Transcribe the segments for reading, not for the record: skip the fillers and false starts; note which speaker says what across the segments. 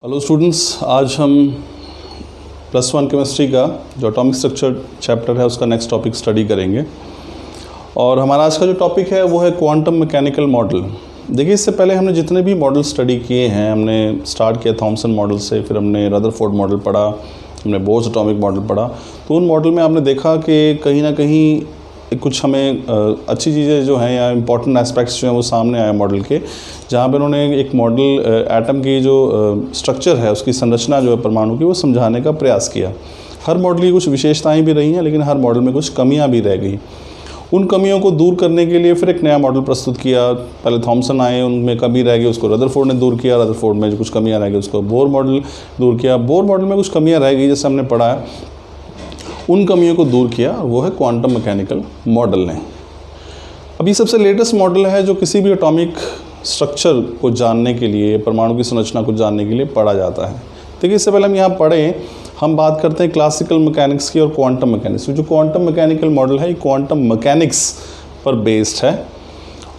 Speaker 1: Hello students, आज हम +1 chemistry का जो एटॉमिक स्ट्रक्चर चैप्टर है उसका नेक्स्ट टॉपिक स्टडी करेंगे। और हमारा आज का जो टॉपिक है वो है क्वांटम मैकेनिकल मॉडल। देखिए, इससे पहले हमने जितने भी मॉडल स्टडी किए हैं, हमने स्टार्ट किया थॉमसन मॉडल से, फिर हमने रदरफोर्ड मॉडल पढ़ा, हमने बोर्स एटॉमिक मॉडल पढ़ा। तो उन मॉडल में आपने देखा कि कहीं ना कहीं कुछ हमें अच्छी चीज़ें जो हैं या इम्पॉर्टेंट एस्पेक्ट्स जो हैं वो सामने आए मॉडल के, जहाँ पे उन्होंने एक मॉडल एटम की जो स्ट्रक्चर है, उसकी संरचना जो है परमाणु की, वो समझाने का प्रयास किया। हर मॉडल की कुछ विशेषताएं भी रही हैं, लेकिन हर मॉडल में कुछ कमियां भी रह गई। उन कमियों को दूर करने के लिए फिर एक नया मॉडल प्रस्तुत किया। पहले थॉमसन आए, उनमें कमी रह गई, उसको रदरफोर्ड ने दूर किया। रदरफोर्ड में जो कुछ कमियाँ रह गई उसको बोर मॉडल दूर किया। बोर मॉडल में कुछ कमियाँ रह गई, जैसे हमने पढ़ा है, उन कमियों को दूर किया, वो है क्वांटम मैकेनिकल मॉडल ने। अभी सबसे लेटेस्ट मॉडल है जो किसी भी एटॉमिक स्ट्रक्चर को जानने के लिए, परमाणु की संरचना को जानने के लिए पढ़ा जाता है। देखिए, इससे पहले हम यहाँ पढ़ें, हम बात करते हैं क्लासिकल मैकेनिक्स की और क्वांटम मैकेनिक्स। जो क्वांटम मैकेनिकल मॉडल है, ये क्वांटम मैकेनिक्स पर बेस्ड है।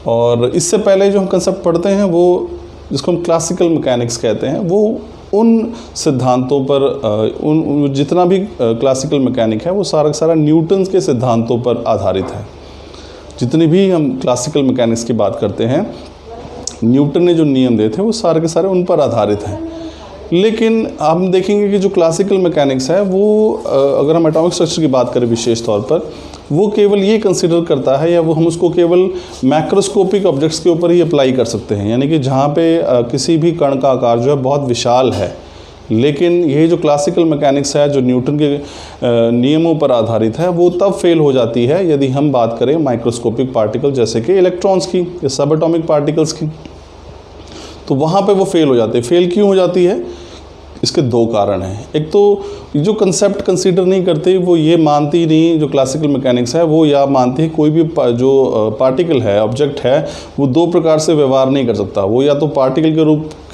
Speaker 1: और इससे पहले जो हम कंसेप्ट पढ़ते हैं वो, जिसको हम क्लासिकल मैकेनिक्स कहते हैं, वो उन सिद्धांतों पर, जितना भी क्लासिकल मैकेनिक है वो सारा न्यूटन के सिद्धांतों पर आधारित है। जितनी भी हम क्लासिकल मैकेनिक्स की बात करते हैं, न्यूटन ने जो नियम दिए थे वो सारे के सारे उन पर आधारित हैं। लेकिन हम देखेंगे कि जो क्लासिकल मैकेनिक्स है वो, अगर हम एटॉमिक स्ट्रक्चर की बात करें विशेष तौर पर, वो केवल ये कंसीडर करता है, या वो हम उसको केवल मैक्रोस्कोपिक ऑब्जेक्ट्स के ऊपर ही अप्लाई कर सकते हैं। यानी कि जहाँ पे किसी भी कण का आकार जो है बहुत विशाल है। लेकिन ये जो क्लासिकल मैकेनिक्स है, जो न्यूटन के नियमों पर आधारित है, वो तब फेल हो जाती है यदि हम बात करें माइक्रोस्कोपिक पार्टिकल जैसे कि इलेक्ट्रॉन्स की या सब एटॉमिक पार्टिकल्स की। तो वहाँ पे वो फेल हो जाते हैं। फेल क्यों हो जाती है? इसके दो कारण हैं। एक तो जो कंसेप्ट कंसीडर नहीं करते, वो ये मानती नहीं, जो क्लासिकल मैकेनिक्स है वो या मानती है कोई भी जो पार्टिकल है, ऑब्जेक्ट है, वो दो प्रकार से व्यवहार नहीं कर सकता। वो या तो पार्टिकल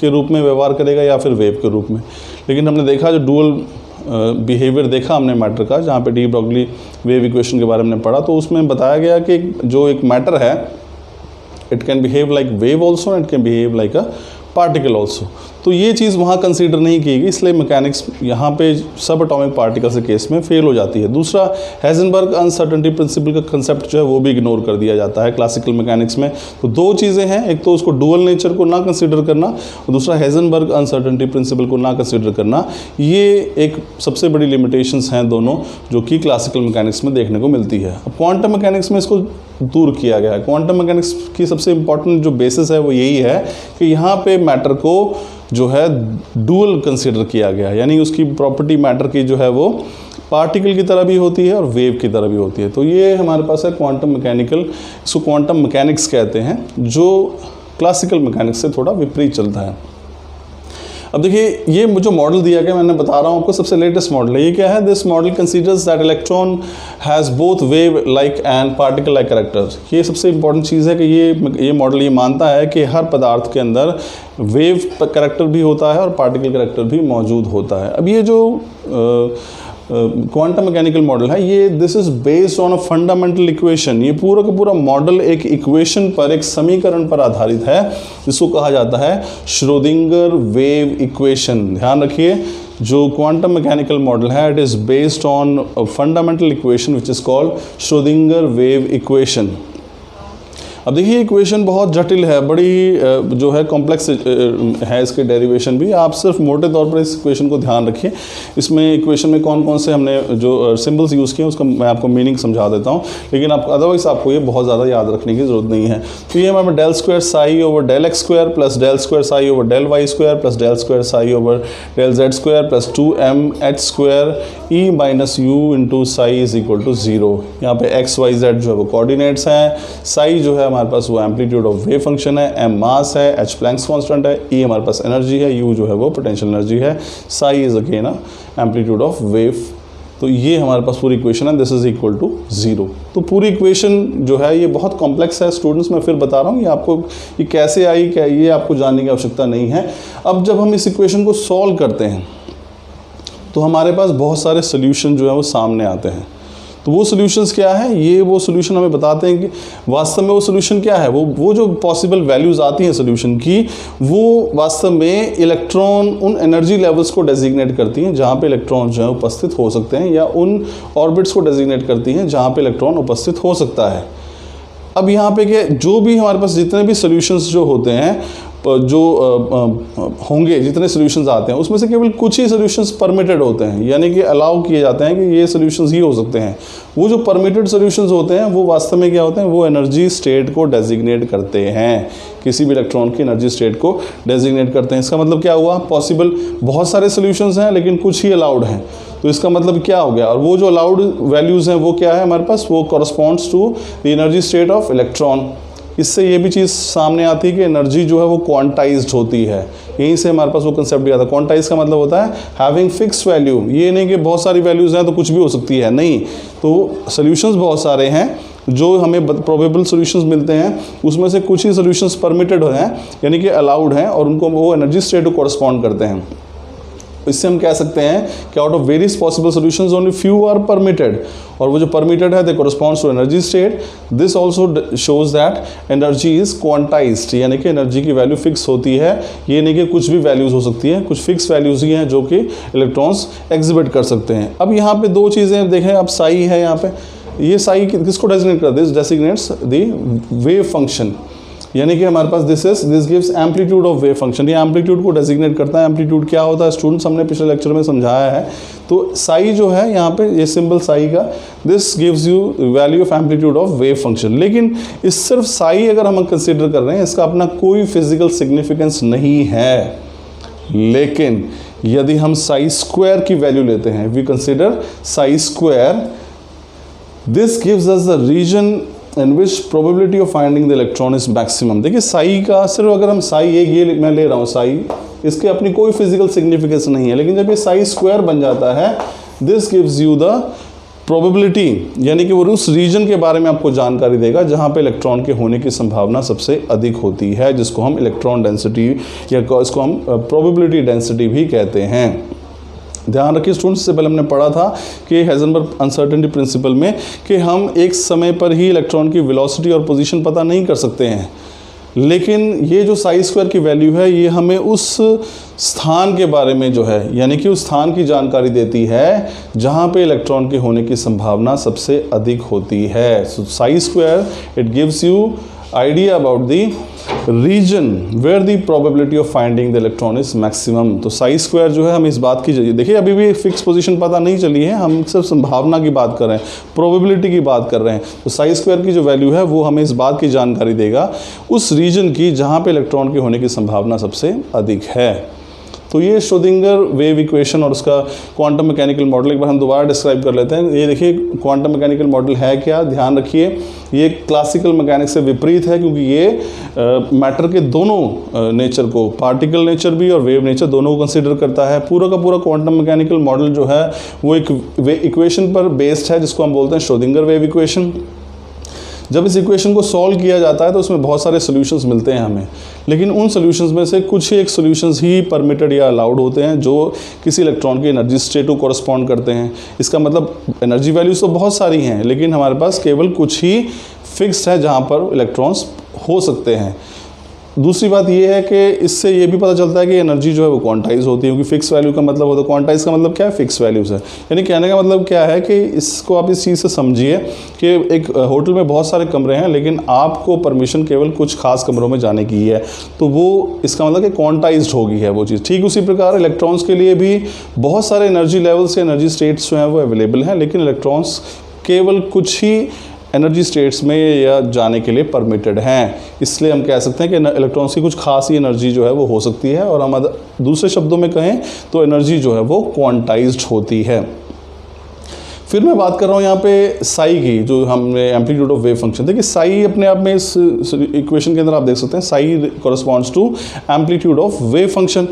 Speaker 1: के रूप में व्यवहार करेगा या फिर वेव के रूप में। लेकिन हमने देखा, जो डुअल बिहेवियर देखा हमने मैटर का, जहाँ पे डी ब्रॉगली वेव इक्वेशन के बारे में पढ़ा, तो उसमें बताया गया कि जो एक मैटर है, it can behave like wave also and it can behave like a particle also. तो ये चीज़ वहाँ कंसीडर नहीं की गई, इसलिए मैकेनिक्स यहाँ पे सब एटॉमिक पार्टिकल्स के केस में फेल हो जाती है। दूसरा, हाइजेनबर्ग अनसर्टेनिटी प्रिंसिपल का कंसेप्ट जो है वो भी इग्नोर कर दिया जाता है क्लासिकल मैकेनिक्स में। तो दो चीज़ें हैं, एक तो उसको डुअल नेचर को ना कंसीडर करना, और दूसरा हाइजेनबर्ग अनसर्टेनिटी प्रिंसिपल को ना कंसीडर करना। ये एक सबसे बड़ी लिमिटेशंस हैं दोनों, जो कि क्लासिकल मैकेनिक्स में देखने को मिलती है। अब क्वांटम मैकेनिक्स में इसको दूर किया गया है। क्वांटम मैकेनिक्स की सबसे इंपॉर्टेंट जो बेसिस है वो यही है कि यहाँ पे मैटर को जो है डुअल कंसीडर किया गया है। यानी उसकी प्रॉपर्टी मैटर की जो है वो पार्टिकल की तरह भी होती है और वेव की तरह भी होती है। तो ये हमारे पास है क्वांटम मैकेनिकल, इसको क्वांटम मैकेनिक्स कहते हैं, जो क्लासिकल मैकेनिक्स से थोड़ा विपरीत चलता है। अब देखिए, ये जो मॉडल दिया गया, मैंने बता रहा हूँ आपको, सबसे लेटेस्ट मॉडल है। ये क्या है? This model considers that electron has both wave like and particle like characters. ये सबसे इंपॉर्टेंट चीज़ है कि ये मॉडल ये मानता है कि हर पदार्थ के अंदर वेव कैरेक्टर भी होता है और पार्टिकल कैरेक्टर भी मौजूद होता है। अब ये जो क्वांटम मैकेनिकल मॉडल है, ये this is based on a fundamental equation. ये पूरा का पूरा मॉडल एक इक्वेशन पर, एक समीकरण पर आधारित है, जिसको कहा जाता है श्रोडिंगर वेव इक्वेशन। ध्यान रखिए, जो क्वांटम मैकेनिकल मॉडल है, it is based on a fundamental equation which is called Schrodinger wave equation. अब देखिए, इक्वेशन बहुत जटिल है, बड़ी जो है कॉम्प्लेक्स है इसके डेरिवेशन भी। आप सिर्फ मोटे तौर पर इस इक्वेशन को ध्यान रखिए। इसमें इक्वेशन में कौन कौन से हमने जो सिंबल्स यूज़ किए उसका मैं आपको मीनिंग समझा देता हूँ, लेकिन अदरवाइज आपको ये बहुत ज़्यादा याद रखने की ज़रूरत नहीं है। तो ये हमें del square psi over del x square plus del square psi over del y square plus del square psi over del z square plus 2mh square E minus U into psi is equal to 0। यहाँ पे x Y Z जो है वो coordinates हैं, साई जो है हमारे पास वो एम्पलीट्यूड ऑफ वेव फंक्शन है, एम मास है, एच प्लैंक्स कांस्टेंट है, ई हमारे पास एनर्जी है, यू जो है वो पोटेंशियल एनर्जी है, Sai is again amplitude of wave. तो ये हमारे पास पूरी इक्वेशन है, दिस इज इक्वल टू 0। तो पूरी इक्वेशन जो है ये बहुत कॉम्प्लेक्स है स्टूडेंट्स, मैं फिर बता रहा हूँ ये आपको, ये कैसे आई, क्या ये आपको जानने की आवश्यकता नहीं है। अब जब हम इस इक्वेशन को सॉल्व करते हैं तो हमारे पास बहुत सारे सोल्यूशन जो है वो सामने आते हैं। तो वो सॉल्यूशंस क्या है, ये वो सॉल्यूशन हमें बताते हैं कि वास्तव में वो सॉल्यूशन क्या है, वो जो पॉसिबल वैल्यूज़ आती हैं सॉल्यूशन की, वो वास्तव में इलेक्ट्रॉन उन एनर्जी लेवल्स को डेजिग्नेट करती हैं जहाँ पे इलेक्ट्रॉन जो है उपस्थित हो सकते हैं, या उन ऑर्बिट्स को डेजिग्नेट करती हैं जहाँ पे इलेक्ट्रॉन उपस्थित हो सकता है। अब यहाँ पे क्या, जो भी हमारे पास जितने भी सॉल्यूशंस जो होते हैं, जो होंगे, जितने सॉल्यूशंस आते हैं उसमें से केवल कुछ ही सॉल्यूशंस परमिटेड होते हैं, यानी कि अलाउ किए जाते हैं कि ये सॉल्यूशंस ही हो सकते हैं। वो जो परमिटेड सॉल्यूशंस होते हैं वो वास्तव में क्या होते हैं, वो एनर्जी स्टेट को डेजिग्नेट करते हैं, किसी भी इलेक्ट्रॉन की एनर्जी स्टेट को डेजिग्नेट करते हैं। इसका मतलब क्या हुआ, पॉसिबल बहुत सारे सॉल्यूशंस हैं लेकिन कुछ ही अलाउड हैं, तो इसका मतलब क्या हो गया, और वो जो अलाउड वैल्यूज़ हैं वो क्या है हमारे पास, वो corresponds to the energy state of electron. इससे ये भी चीज़ सामने आती है कि एनर्जी जो है वो क्वांटाइज्ड होती है, यहीं से हमारे पास वो कंसेप्ट भी आता है। क्वांटाइज का मतलब होता है हैविंग फिक्स वैल्यू, ये नहीं कि बहुत सारी वैल्यूज़ हैं तो कुछ भी हो सकती है, नहीं, तो सॉल्यूशंस बहुत सारे हैं जो हमें प्रोबेबल सॉल्यूशंस मिलते हैं, उसमें से कुछ ही सॉल्यूशंस परमिटेड हैं, यानी कि अलाउड हैं, और उनको वो एनर्जी स्टेट को कॉरस्पॉन्ड करते हैं। इससे हम कह सकते हैं कि out of various possible solutions only few are permitted, और वो जो परमिटेड है they corresponds to energy state. This also shows that energy is quantized, यानी कि एनर्जी की वैल्यू फिक्स होती है, ये नहीं कि कुछ भी वैल्यूज हो सकती है, कुछ फिक्स वैल्यूज ही हैं जो कि इलेक्ट्रॉन्स एग्जिबिट कर सकते हैं। अब यहाँ पे दो चीज़ें देखें, अब साई है यहाँ पे, ये साई किसको डेजिग्नेट करते हैं, डेजिग्नेट्स द वेव फंक्शन, यानी कि हमारे पास this gives amplitude of wave function, ये एम्पलीट्यूड को डेजिग्नेट करता है। एम्पलीट्यूड क्या होता है स्टूडेंट्स, हमने पिछले लेक्चर में समझाया है। तो साई जो है यहाँ पे ये सिंबल साई का, this gives you value of amplitude of wave function. लेकिन इस सिर्फ साई अगर हम कंसिडर कर रहे हैं, इसका अपना कोई फिजिकल सिग्निफिकेंस नहीं है, लेकिन यदि हम साई स्क्वायर की वैल्यू लेते हैं, we consider psi square, this gives us the region in which probability of finding the electron is maximum. देखिए साई का सिर्फ अगर हम साई, ये मैं ले रहा हूँ साई, इसके अपनी कोई फिजिकल सिग्निफिकेंस नहीं है, लेकिन जब ये साई स्क्वायर बन जाता है, this gives you the probability, यानी कि वो उस रीजन के बारे में आपको जानकारी देगा जहाँ पे इलेक्ट्रॉन के होने की संभावना सबसे अधिक होती है, जिसको हम इलेक्ट्रॉन डेंसिटी या इसको हम प्रोबेबिलिटी डेंसिटी भी कहते हैं। ध्यान रखिए स्टूडेंट्स, से पहले हमने पढ़ा था कि हाइजेनबर्ग अनसर्टेनिटी प्रिंसिपल में कि हम एक समय पर ही इलेक्ट्रॉन की वेलोसिटी और पोजीशन पता नहीं कर सकते हैं, लेकिन ये जो साई स्क्वायर की वैल्यू है ये हमें उस स्थान के बारे में जो है, यानी कि उस स्थान की जानकारी देती है जहाँ पे इलेक्ट्रॉन के होने की संभावना सबसे अधिक होती है। So psi square it gives you idea about the region where the probability of finding the electron is maximum. तो साई स्क्वायर जो है हम इस बात की, देखिए अभी भी फिक्स पोजीशन पता नहीं चली है, हम सिर्फ संभावना की बात कर रहे हैं, प्रोबेबिलिटी की बात कर रहे हैं। तो साई स्क्वायर की जो वैल्यू है वो हमें इस बात की जानकारी देगा उस रीजन की जहाँ पे इलेक्ट्रॉन के होने की संभावना सबसे अधिक है। तो ये श्रोडिंगर वेव इक्वेशन और उसका क्वांटम मैकेनिकल मॉडल एक बार हम दोबारा डिस्क्राइब कर लेते हैं। ये देखिए क्वांटम मैकेनिकल मॉडल है क्या, ध्यान रखिए ये क्लासिकल मैकेनिक्स से विपरीत है, क्योंकि ये मैटर के दोनों नेचर को, पार्टिकल नेचर भी और वेव नेचर दोनों को कंसिडर करता है। पूरा का पूरा क्वांटम मैकेनिकल मॉडल जो है वो एक इक्वेशन पर बेस्ड है जिसको हम बोलते हैं श्रोडिंगर वेव इक्वेशन। जब इस इक्वेशन को सॉल्व किया जाता है तो उसमें बहुत सारे सॉल्यूशंस मिलते हैं हमें, लेकिन उन सॉल्यूशंस में से कुछ ही एक सॉल्यूशंस ही परमिटेड या अलाउड होते हैं जो किसी इलेक्ट्रॉन की एनर्जी स्टेट को कॉरस्पॉन्ड करते हैं। इसका मतलब एनर्जी वैल्यूज तो बहुत सारी हैं, लेकिन हमारे पास केवल कुछ ही फिक्स्ड है जहाँ पर इलेक्ट्रॉन्स हो सकते हैं। दूसरी बात ये है कि इससे ये भी पता चलता है कि एनर्जी जो है वो क्वांटाइज होती है, क्योंकि फिक्स वैल्यू का मतलब होता है, क्वांटाइज का मतलब क्या है, फिक्स वैल्यूज है। यानी कहने का मतलब क्या है कि इसको आप इस चीज़ से समझिए कि एक होटल में बहुत सारे कमरे हैं, लेकिन आपको परमिशन केवल कुछ खास कमरों में जाने की है, तो वो इसका मतलब कि क्वांटाइज्ड होगी है वो चीज़। ठीक उसी प्रकार इलेक्ट्रॉन्स के लिए भी बहुत सारे एनर्जी लेवल्स या एनर्जी स्टेट्स जो हैं वो अवेलेबल हैं, लेकिन इलेक्ट्रॉन्स केवल कुछ ही एनर्जी स्टेट्स में या जाने के लिए परमिटेड हैं। इसलिए हम कह सकते हैं कि इलेक्ट्रॉन्स की कुछ खास ही एनर्जी जो है वो हो सकती है, और हम दूसरे शब्दों में कहें तो एनर्जी जो है वो क्वांटाइज्ड होती है। फिर मैं बात कर रहा हूँ यहाँ पे साई की, जो हमने एम्पलीट्यूड ऑफ वेव फंक्शन। देखिए साई अपने आप में इस इक्वेशन के अंदर आप देख सकते हैं psi corresponds to amplitude of wave function.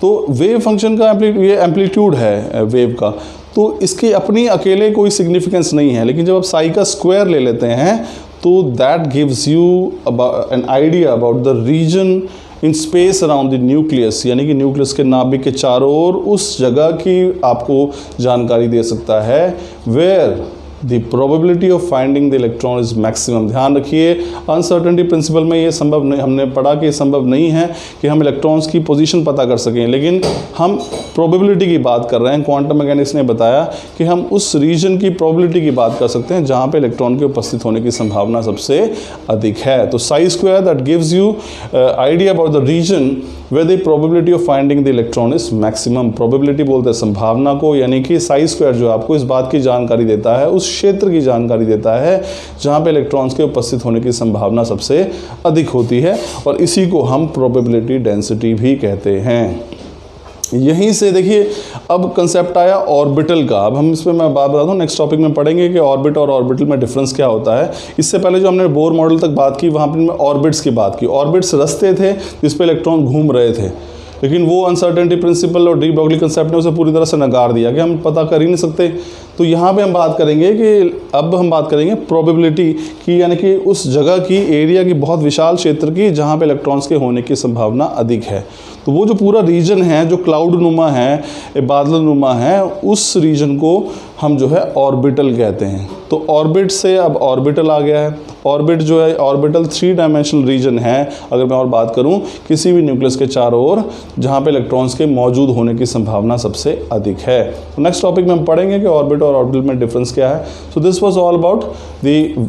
Speaker 1: तो वेव फंक्शन का ये एम्पलीट्यूड है वेव का, तो इसकी अपनी अकेले कोई सिग्निफिकेंस नहीं है, लेकिन जब आप साई का स्क्वायर ले लेते हैं तो that gives you an idea about the region in space around the nucleus, यानी कि न्यूक्लियस के नाभिक के चारों ओर उस जगह की आपको जानकारी दे सकता है where the probability of finding the electron is maximum. ध्यान रखिए, अनसर्टेनिटी प्रिंसिपल में ये संभव नहीं, हमने पढ़ा कि संभव नहीं है कि हम इलेक्ट्रॉन्स की पोजीशन पता कर सकें, लेकिन हम प्रोबेबिलिटी की बात कर रहे हैं। क्वांटम मैकेनिक्स ने बताया कि हम उस रीजन की प्रोबेबिलिटी की बात कर सकते हैं जहाँ पे इलेक्ट्रॉन के उपस्थित होने की संभावना सबसे अधिक है। तो psi square that gives you idea about the region where the probability of finding the electron is maximum। Probability बोलते हैं संभावना को, यानी कि साई स्क्वायर जो आपको इस बात की जानकारी देता है, उस क्षेत्र की जानकारी देता है जहाँ पे इलेक्ट्रॉन्स के उपस्थित होने की संभावना सबसे अधिक होती है, और इसी को हम प्रोबेबिलिटी डेंसिटी भी कहते हैं। यहीं से देखिए अब कंसेप्ट आया ऑर्बिटल का। अब हम इसमें मैं बात बताता हूँ, नेक्स्ट टॉपिक में पढ़ेंगे कि ऑर्बिट और ऑर्बिटल में डिफरेंस क्या होता है। इससे पहले जो हमने बोर मॉडल तक बात की, वहाँ पर मैं ऑर्बिट्स की बात की। ऑर्बिट्स रास्ते थे जिस पे इलेक्ट्रॉन घूम रहे थे, लेकिन वो अनसर्टेनिटी प्रिंसिपल और डी ब्रॉगली कंसेप्ट ने उसे पूरी तरह से नकार दिया कि हम पता कर ही नहीं सकते। तो यहाँ पे हम बात करेंगे कि अब हम बात करेंगे प्रोबेबिलिटी की, यानी कि उस जगह की, एरिया की, बहुत विशाल क्षेत्र की जहाँ पे इलेक्ट्रॉन्स के होने की संभावना अधिक है। तो वो जो पूरा रीजन है जो क्लाउड नुमा है, बादल नुमा है, उस रीजन को हम जो है ऑर्बिटल कहते हैं। तो ऑर्बिट से अब ऑर्बिटल आ गया है। ऑर्बिट जो है, ऑर्बिटल 3 डायमेंशनल रीजन है, अगर मैं और बात करूं, किसी भी न्यूक्लियस के चारों ओर जहां पे इलेक्ट्रॉन्स के मौजूद होने की संभावना सबसे अधिक है। तो नेक्स्ट टॉपिक में हम पढ़ेंगे कि ऑर्बिट और ऑर्बिटल में डिफरेंस क्या है। So this was all about the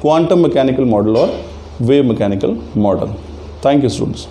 Speaker 1: quantum mechanical model और wave mechanical model. Thank you students.